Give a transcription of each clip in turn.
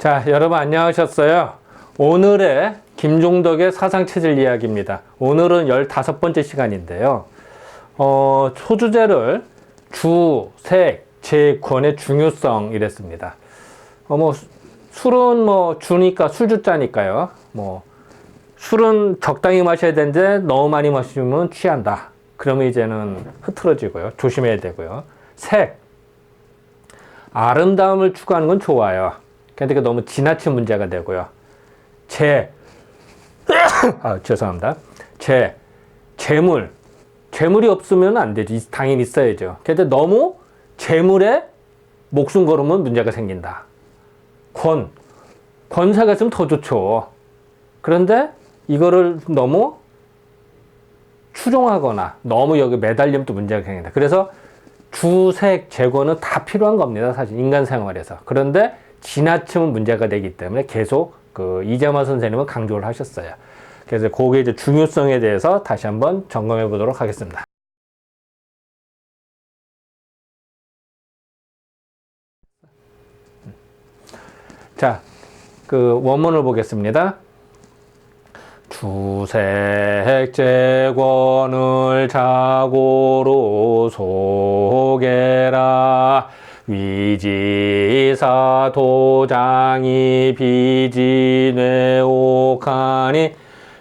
자, 여러분 안녕하셨어요? 오늘의 김종덕의 사상체질 이야기입니다. 오늘은 15번째 시간인데요. 소주제를 주, 색, 제, 권의 중요성 이랬습니다. 술은 주니까 술주자니까요. 술은 적당히 마셔야 되는데 너무 많이 마시면 취한다. 그러면 이제는 흐트러지고요. 조심해야 되고요. 색, 아름다움을 추구하는 건 좋아요. 근데 너무 지나친 문제가 되고요. 죄송합니다. 재물이 없으면 안 되지. 당연히 있어야죠. 근데 너무 재물에 목숨 걸으면 문제가 생긴다. 권세가 있으면 더 좋죠. 그런데 이거를 너무 추종하거나 너무 여기 매달리면 또 문제가 생긴다. 그래서 주색, 재권은 다 필요한 겁니다. 사실 인간 생활에서. 그런데 지나치면 문제가 되기 때문에 계속 이재마 선생님은 강조를 하셨어요. 그래서 그게 이제 중요성에 대해서 다시 한번 점검해 보도록 하겠습니다. 자, 원문을 보겠습니다. 주색 재권을 자고로 소개라. 위지사 도장이 비지뇌옥하니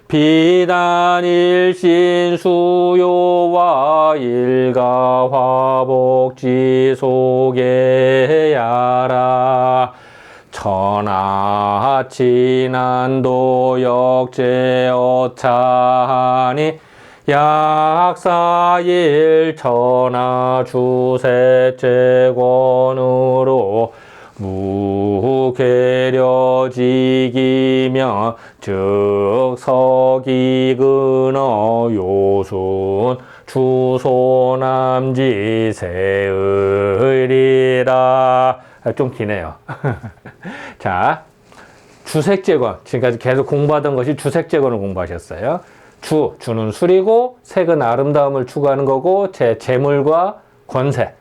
비단 일신 수요와 일가 화복지 소개야라. 천하 친한도 역제 어차하니 약사일 천하 주색재권으로 무괴려지기며 즉 서기근어 요순 주소남지세의리라. 좀 기네요. 자, 주색재권. 지금까지 계속 공부하던 것이 주색재권을 공부하셨어요. 주는 술이고, 색은 아름다움을 추구하는 거고, 재물과 권세.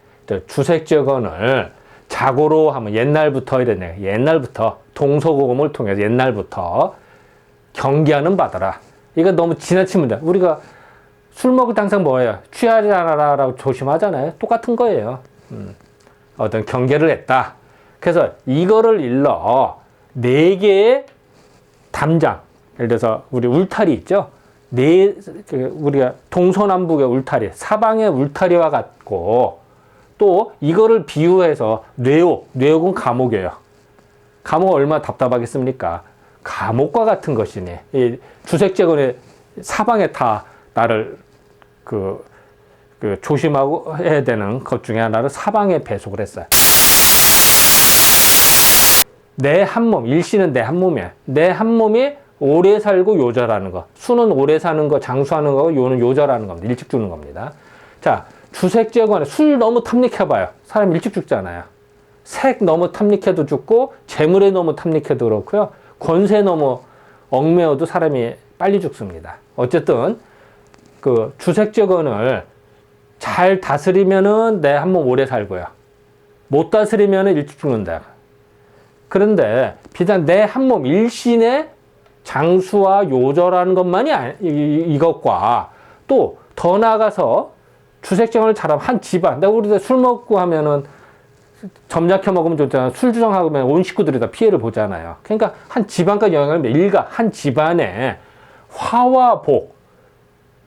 주색재권을 자고로 하면 옛날부터 이랬네. 옛날부터 동서고금을 통해서 옛날부터 경계하는 바더라. 이거 너무 지나친 문제. 우리가 술 먹을 때 항상 뭐예요? 취하지 않아라라고 조심하잖아요. 똑같은 거예요. 어떤 경계를 했다. 그래서 이거를 일러 4개의 담장. 예를 들어서 우리 울타리 있죠? 우리가 동서남북의 울타리, 사방의 울타리와 같고, 또 이거를 비유해서 뇌옥은 감옥이에요. 감옥은 얼마나 답답하겠습니까? 감옥과 같은 것이니 이 주색재권의 사방에 다 나를 조심하고 해야 되는 것 중에 하나를 사방에 배속을 했어요. 내 한 몸, 일시는 내 한 몸이야. 내 한 몸이 오래 살고 요절하는 거. 수는 오래 사는 거, 장수하는 거, 요는 요절하는 겁니다. 일찍 죽는 겁니다. 자, 주색재권에 술 너무 탐닉해봐요. 사람 일찍 죽잖아요. 색 너무 탐닉해도 죽고, 재물에 너무 탐닉해도 그렇고요. 권세 너무 얽매여도 사람이 빨리 죽습니다. 어쨌든 주색재권을 잘 다스리면은 내 한 몸 오래 살고요. 못 다스리면은 일찍 죽는다. 그런데 비단 내 한 몸 일신의 장수와 요절하는 것만이 이것과 또 더 나아가서 주색재권을 잘하면 한 집안, 내가 우리가 술 먹고 하면은 점약해 먹으면 좋잖아. 술 주정하면 온 식구들이 다 피해를 보잖아요. 그러니까 한 집안까지 영향을 일가 한 집안에 화와 복,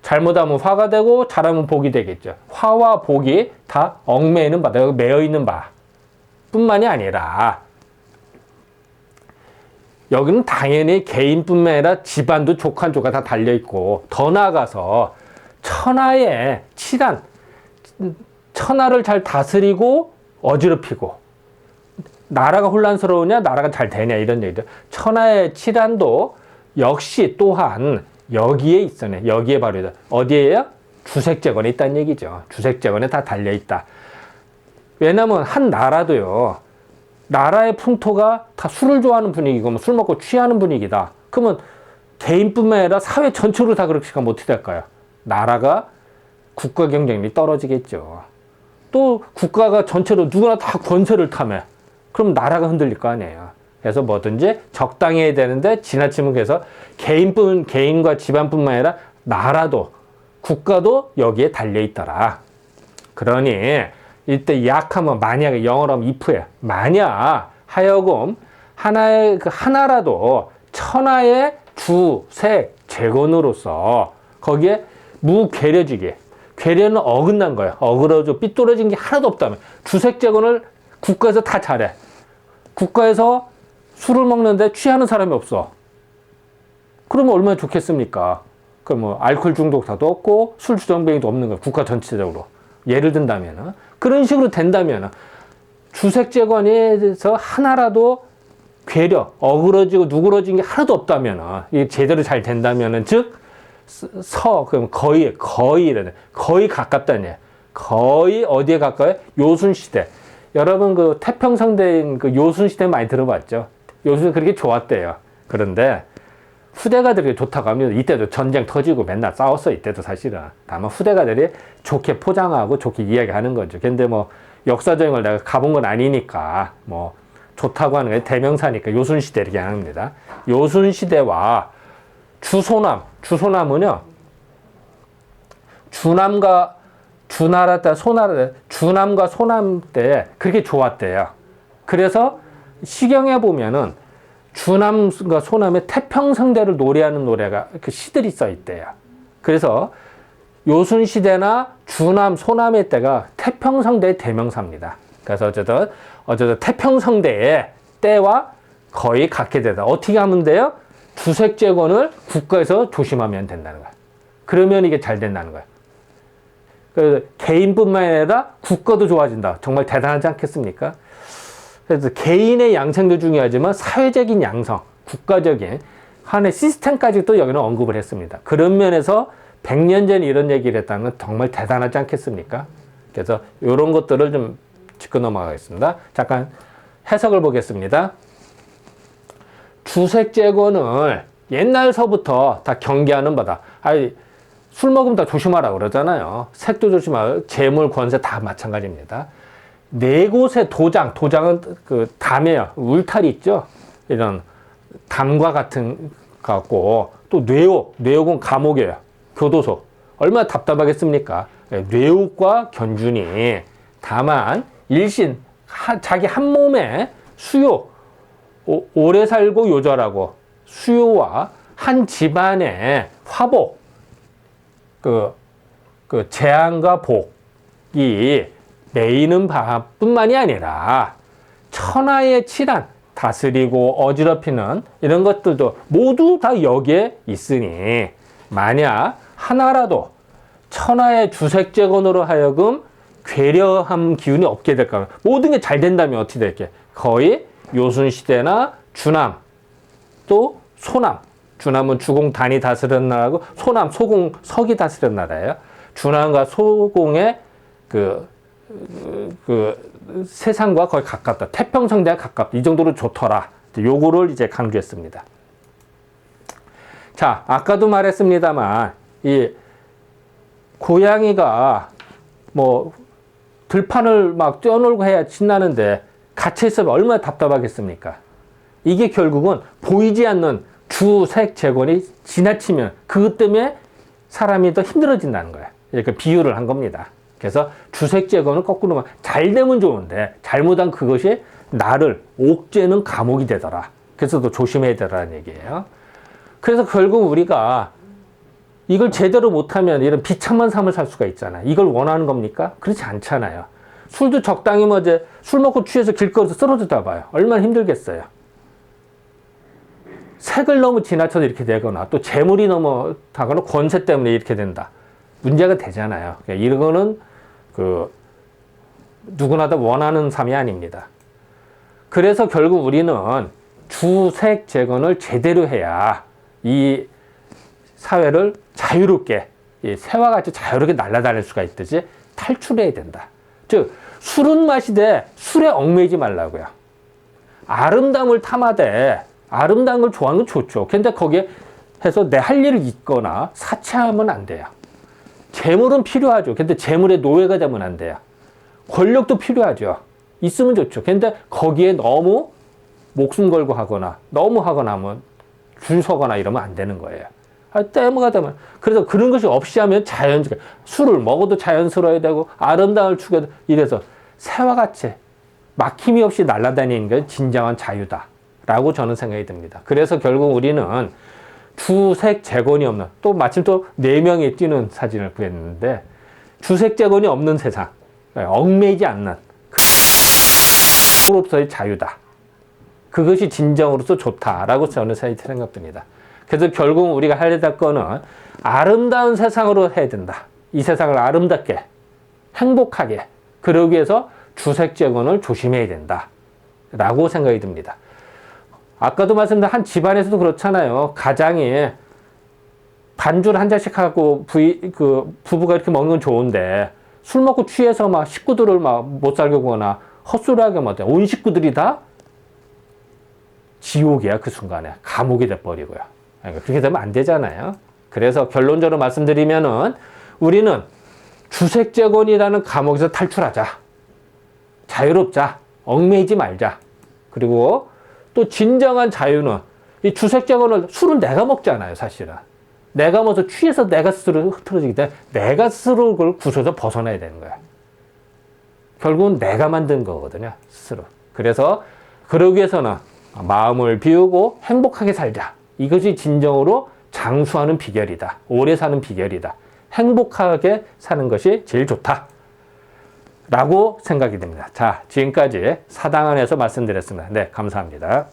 잘못하면 화가 되고 잘하면 복이 되겠죠. 화와 복이 다 얽매이는 바, 내가 매여 있는 바 뿐만이 아니라 여기는 당연히 개인뿐만 아니라 집안도 족한조가 다 달려있고, 더 나아가서 천하의 치란, 천하를 잘 다스리고 어지럽히고, 나라가 혼란스러우냐 나라가 잘 되냐 이런 얘기죠. 천하의 치란도 역시 또한 여기에 있어네. 여기에 바로 어디에요? 주색재권에 있다는 얘기죠. 주색재권에 다 달려있다. 왜냐면 한 나라도요, 나라의 풍토가 다 술을 좋아하는 분위기고 술 먹고 취하는 분위기다. 그러면 개인뿐만 아니라 사회 전체로 다 그렇게 가면 어떻게 될까요? 나라가 국가 경쟁력이 떨어지겠죠. 또 국가가 전체로 누구나 다 권세를 탐해. 그럼 나라가 흔들릴 거 아니에요. 그래서 뭐든지 적당히 해야 되는데 지나치면 그래서 개인과 집안뿐만 아니라 나라도 국가도 여기에 달려 있더라. 그러니 이때 약하면 만약에 영어로 하면 if에 만약 하여금 하나라도 천하의 주색 재건으로서 거기에 무괴려지게 괴려는 어긋난 거예요. 어그러져 삐뚤어진 게 하나도 없다면 주색 재건을 국가에서 다 잘해. 국가에서 술을 먹는데 취하는 사람이 없어. 그러면 얼마나 좋겠습니까? 그럼 뭐 알코올 중독자도 없고 술 주정뱅이도 없는 거예요. 국가 전체적으로. 예를 든다면은 그런 식으로 된다면은 주색 재건에서 하나라도 괴려, 어그러지고 누그러진 게 하나도 없다면은 이게 제대로 잘 된다면은 즉 그럼 거의 가깝다는 얘기예요. 거의 어디에 가까워요? 요순시대. 여러분 그 태평성대인 그 요순시대 많이 들어봤죠? 요순이 그렇게 좋았대요. 그런데 후대가들이 좋다고 하면 이때도 전쟁 터지고 맨날 싸웠어. 이때도 사실은. 다만 후대가들이 좋게 포장하고 좋게 이야기하는 거죠. 근데 뭐 역사적인 걸 내가 가본 건 아니니까 뭐 좋다고 하는 게 대명사니까 요순시대 이렇게 합니다. 요순시대와 주소남은요 주남과 소남 때 그렇게 좋았대요. 그래서 시경에 보면은 주남과 소남의 태평성대를 노래하는 노래가 그 시들이 써 있대요. 그래서 요순시대나 주남, 소남의 때가 태평성대의 대명사입니다. 그래서 어쨌든 태평성대의 때와 거의 같게 되다. 어떻게 하면 돼요? 주색 재건을 국가에서 조심하면 된다는 거야. 그러면 이게 잘 된다는 거야. 그래서 개인뿐만 아니라 국가도 좋아진다. 정말 대단하지 않겠습니까? 그래서 개인의 양성도 중요하지만 사회적인 양성, 국가적인 하나의 시스템까지 또 여기는 언급을 했습니다. 그런 면에서 100년 전에 이런 얘기를 했다는 건 정말 대단하지 않겠습니까? 그래서 이런 것들을 좀 짚고 넘어가겠습니다. 잠깐 해석을 보겠습니다. 주색 재건을 옛날서부터 다 경계하는 바다. 술 먹으면 다 조심하라 그러잖아요. 색도 조심하고 재물, 권세 다 마찬가지입니다. 네 곳의 도장은 그 담이에요. 울타리 있죠? 이런 담과 같은 같고 또 뇌옥은 감옥이에요. 교도소. 얼마나 답답하겠습니까? 뇌옥과 견준이 다만 일신 자기 한 몸에 수요 오래 살고 요절하고 수요와 한 집안의 화복 그 재앙과 복이 매이는 바뿐만이 아니라 천하의 질환 다스리고 어지럽히는 이런 것들도 모두 다 여기에 있으니 만약 하나라도 천하의 주색 재건으로 하여금 괴려함 기운이 없게 될까 모든 게 잘 된다면 어떻게 될게 거의 요순시대나 주남 또 소남 주남은 주공단이 다스렸는 나라고 소남 소공 석이 다스렸는 나라예요. 주남과 소공의 그 세상과 거의 가깝다. 태평성대와 가깝다. 이 정도로 좋더라. 요거를 이제 강조했습니다. 자, 아까도 말했습니다만 이 고양이가 뭐 들판을 막 뛰어놀고 해야 신나는데 갇혀 있으면 얼마나 답답하겠습니까? 이게 결국은 보이지 않는 주색 재건이 지나치면 그것 때문에 사람이 더 힘들어진다는 거예요. 이렇게 비유를 한 겁니다. 그래서 주색 재건은 거꾸로 잘 되면 좋은데 잘못한 그것이 나를 옥죄는 감옥이 되더라. 그래서 더 조심해야 되라는 얘기예요. 그래서 결국 우리가 이걸 제대로 못하면 이런 비참한 삶을 살 수가 있잖아요. 이걸 원하는 겁니까? 그렇지 않잖아요. 술도 적당히 술 먹고 취해서 길거리에서 쓰러지다 봐요. 얼마나 힘들겠어요. 색을 너무 지나쳐서 이렇게 되거나 또 재물이 넘어가거나 권세 때문에 이렇게 된다. 문제가 되잖아요. 이거는 누구나 다 원하는 삶이 아닙니다. 그래서 결국 우리는 주색 재건을 제대로 해야 이 사회를 자유롭게 새와 같이 자유롭게 날아다닐 수가 있듯이 탈출해야 된다. 즉 술은 마시되 술에 얽매이지 말라고요. 아름다움을 탐하되 아름다운 걸 좋아하는 건 좋죠. 근데 거기에 해서 내 할 일을 잊거나 사치하면 안 돼요. 재물은 필요하죠. 근데 재물에 노예가 되면 안 돼요. 권력도 필요하죠. 있으면 좋죠. 근데 거기에 너무 목숨 걸고 하거나 너무 하거나 하면 줄 서거나 이러면 안 되는 거예요. 때무가 되면. 그래서 그런 것이 없이 하면 자연스럽게 술을 먹어도 자연스러워야 되고 아름다움을 추구해도 이래서 새와 같이 막힘이 없이 날아다니는 게 진정한 자유다라고 저는 생각이 듭니다. 그래서 결국 우리는 주색재곤이 없는, 또 마침 또 4명이 뛰는 사진을 구했는데 주색재곤이 없는 세상, 얽매이지 않는 그로서의 자유다. 그것이 진정으로서 좋다라고 저는 생각됩니다. 그래서 결국 우리가 해야 될 거는 아름다운 세상으로 해야 된다. 이 세상을 아름답게, 행복하게, 그러기 위해서 주색재곤을 조심해야 된다. 라고 생각이 듭니다. 아까도 말씀드린 한 집안에서도 그렇잖아요. 가장이 반주를 한 잔씩 하고 부부가 이렇게 먹는 건 좋은데 술 먹고 취해서 막 식구들을 막 못 살게 하거나 헛소리하게 하면 온 식구들이 다 지옥이야. 그 순간에 감옥이 돼버리고요. 그렇게 되면 안 되잖아요. 그래서 결론적으로 말씀드리면은 우리는 주색재곤이라는 감옥에서 탈출하자. 자유롭자. 얽매이지 말자. 그리고 또 진정한 자유는 이 주색재곤을 술은 내가 먹잖아요. 사실은. 내가 먼저 취해서 내가 스스로 흐트러지기 때문에 내가 스스로 그걸 구조에서 벗어나야 되는 거야. 결국은 내가 만든 거거든요. 스스로. 그래서 그러기 위해서는 마음을 비우고 행복하게 살자. 이것이 진정으로 장수하는 비결이다. 오래 사는 비결이다. 행복하게 사는 것이 제일 좋다. 라고 생각이 됩니다. 자, 지금까지 사당안에서 말씀드렸습니다. 네, 감사합니다.